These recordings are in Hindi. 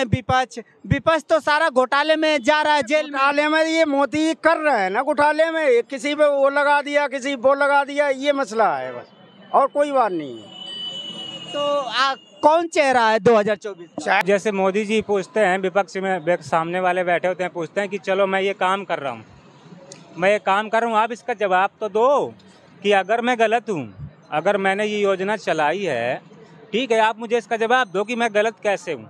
हैं विपक्ष विपक्ष तो सारा घोटाले में जा रहा है, जेल में। घोटाले में ये मोदी कर रहे हैं ना, घोटाले में किसी पे वो लगा दिया, किसी वो लगा दिया, ये मसला है बस, और कोई बात नहीं है। तो कौन चेहरा है 2024? जैसे मोदी जी पूछते हैं, विपक्ष में सामने वाले बैठे होते हैं, पूछते हैं कि चलो मैं ये काम कर रहा हूँ, मैं ये काम कर रहा हूँ, आप इसका जवाब तो दो कि अगर मैं गलत हूँ, अगर मैंने ये योजना चलाई है, ठीक है, आप मुझे इसका जवाब दो कि मैं गलत कैसे हूँ।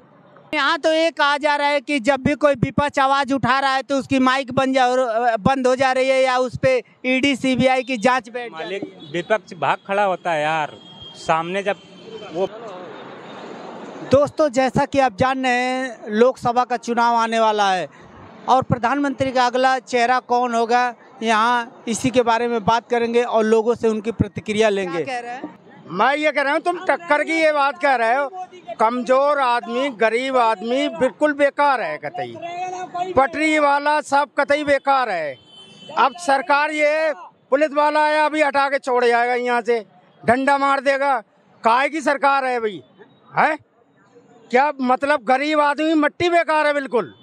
यहाँ तो ये कहा जा रहा है कि जब भी कोई विपक्ष आवाज उठा रहा है तो उसकी माइक बंद हो जा रही है या उस पे ईडी सीबीआई की जांच बैठ जा रही है। विपक्ष भाग खड़ा होता है यार सामने जब वो। दोस्तों, जैसा कि आप जान रहे हैं, लोकसभा का चुनाव आने वाला है और प्रधानमंत्री का अगला चेहरा कौन होगा, यहाँ इसी के बारे में बात करेंगे और लोगों से उनकी प्रतिक्रिया लेंगे। क्या कह रहे हैं? मैं ये कह रहा हूँ, तुम टक्कर की ये बात कह रहे हो, कमजोर आदमी, गरीब आदमी बिल्कुल बेकार है, कतई पटरी वाला सब कतई बेकार है। अब सरकार ये पुलिस वाला आया अभी हटा के छोड़ जाएगा, यहाँ से डंडा मार देगा, काहे की सरकार है भाई, है क्या मतलब? गरीब आदमी मट्टी बेकार है बिल्कुल।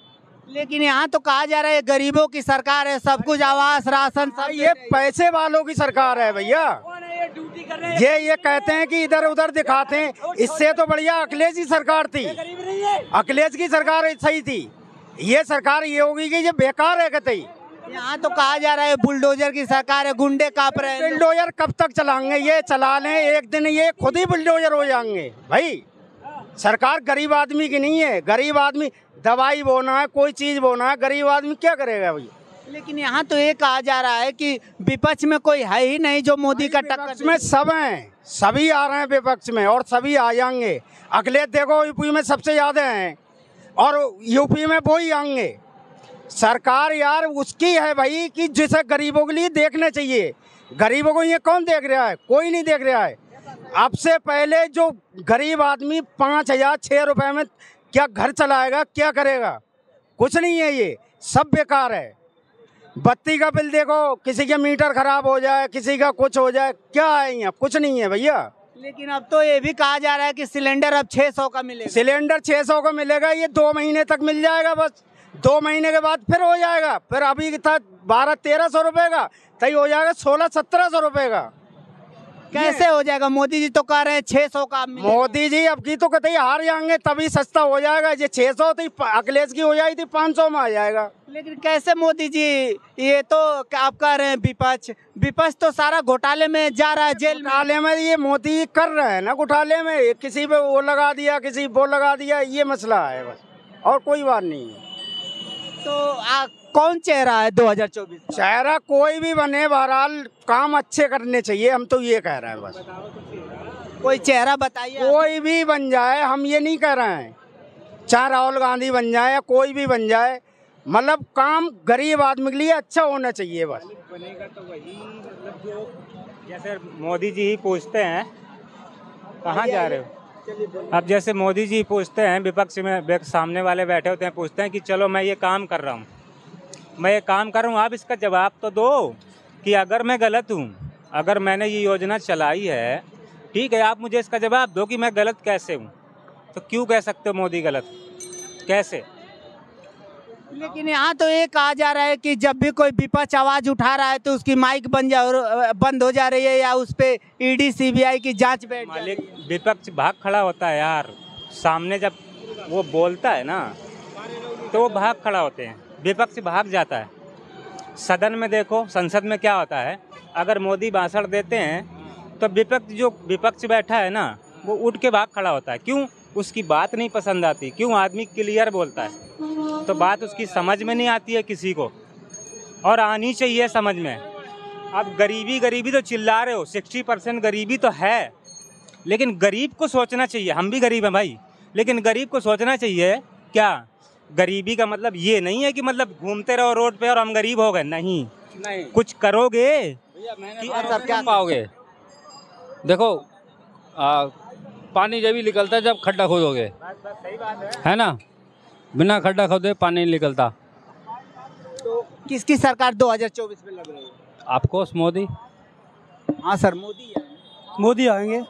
लेकिन यहाँ तो कहा जा रहा है गरीबों की सरकार है, सब कुछ आवास राशन सब। ये पैसे वालों की सरकार है भैया, ये कहते हैं कि इधर उधर दिखाते हैं, इससे तो बढ़िया अखिलेश की सरकार थी, अखिलेश की सरकार सही थी। ये सरकार ये होगी कि ये बेकार है कतई। यहाँ तो कहा जा रहा है बुलडोजर की सरकार है, गुंडे कांप रहे हैं। बुलडोजर कब तक चलाएंगे? ये चला लें एक दिन, ये खुद ही बुलडोजर हो जाएंगे भाई। सरकार गरीब आदमी की नहीं है, गरीब आदमी दवाई बोना है, कोई चीज बोना है, गरीब आदमी क्या करेगा भैया? लेकिन यहाँ तो ये कहा जा रहा है कि विपक्ष में कोई है ही नहीं जो मोदी का टक्कर में सब हैं, सभी आ रहे हैं विपक्ष में और सभी आ जाएंगे। अखिलेश देखो यूपी में सबसे ज्यादा हैं और यूपी में वो ही आएंगे। सरकार यार उसकी है भाई कि जिसे गरीबों के लिए देखना चाहिए। गरीबों को ये कौन देख रहा है? कोई नहीं देख रहा है। अब से पहले जो गरीब आदमी 5,000 6 रुपए में क्या घर चलाएगा, क्या करेगा? कुछ नहीं है, ये सब बेकार है। बत्ती का बिल देखो, किसी का मीटर खराब हो जाए, किसी का कुछ हो जाए, क्या है यहाँ? कुछ नहीं है भैया। लेकिन अब तो ये भी कहा जा रहा है कि सिलेंडर अब 600 का मिलेगा। सिलेंडर 600 का मिलेगा, ये 2 महीने तक मिल जाएगा, बस 2 महीने के बाद फिर हो जाएगा। फिर अभी था 1200-1300 रुपए का, तय हो जाएगा 1600-1700 रुपए का। कैसे हो जाएगा? मोदी जी तो कह रहे हैं 600 का। मोदी जी अब की तो कतई हार जाएंगे, तभी सस्ता हो जाएगा। ये 600 थी, अखिलेश की हो जाई थी 500 में आ जाएगा। लेकिन कैसे मोदी जी, ये तो आप कह रहे हैं विपक्ष तो सारा घोटाले में जा रहा है, जेल में। घोटाले में ये मोदी कर रहे हैं ना, घोटाले में किसी पे वो लगा दिया, किसी वो लगा दिया, ये मसला है बस, और कोई बात नहीं है। तो कौन चेहरा है 2024? चेहरा कोई भी बने, बहरहाल काम अच्छे करने चाहिए, हम तो ये कह रहे हैं बस। कोई चेहरा बताइए। कोई भी बन जाए, हम ये नहीं कह रहे हैं, चाहे राहुल गांधी बन जाए या कोई भी बन जाए, मतलब काम गरीब आदमी के लिए अच्छा होना चाहिए बस। बनेगा तो वही, मतलब जो जैसे मोदी जी ही पूछते हैं, कहाँ जा रहे हो? अब जैसे मोदी जी पूछते हैं, विपक्ष में सामने वाले बैठे होते हैं, पूछते हैं कि चलो मैं ये काम कर रहा हूँ, मैं ये काम कर रहा हूँ, आप इसका जवाब तो दो कि अगर मैं गलत हूँ, अगर मैंने ये योजना चलाई है, ठीक है, आप मुझे इसका जवाब दो कि मैं गलत कैसे हूँ। तो क्यों कह सकते हो मोदी गलत, कैसे? लेकिन यहाँ तो ये कहा जा रहा है कि जब भी कोई विपक्ष आवाज उठा रहा है तो उसकी माइक बंद हो जा रही है या उस पे ईडी सीबीआई की जांच बैठ जा रही है। विपक्ष भाग खड़ा होता है यार सामने जब वो बोलता है ना, तो वो भाग खड़ा होते हैं, विपक्ष भाग जाता है। सदन में देखो, संसद में क्या होता है, अगर मोदी भाषण देते हैं तो विपक्ष बैठा है ना, वो उठ के भाग खड़ा होता है। क्यों? उसकी बात नहीं पसंद आती। क्यों? आदमी क्लियर बोलता है तो बात उसकी समझ में नहीं आती है किसी को, और आनी चाहिए समझ में। अब गरीबी तो चिल्ला रहे हो, 60% गरीबी तो है, लेकिन गरीब को सोचना चाहिए। हम भी गरीब हैं भाई, लेकिन गरीब को सोचना चाहिए। क्या गरीबी का मतलब ये नहीं है कि मतलब घूमते रहो रोड पे और हम गरीब हो गए, नहीं, कुछ करोगे कि आप क्या पाओगे। देखो पानी जब ही निकलता है जब खड्डा खोदोगे, सही बात है ना, बिना खड्डा खोदे पानी नहीं निकलता। तो किसकी सरकार 2024 में लग रही है? आपको मोदी। हाँ सर, मोदी है। मोदी आएंगे।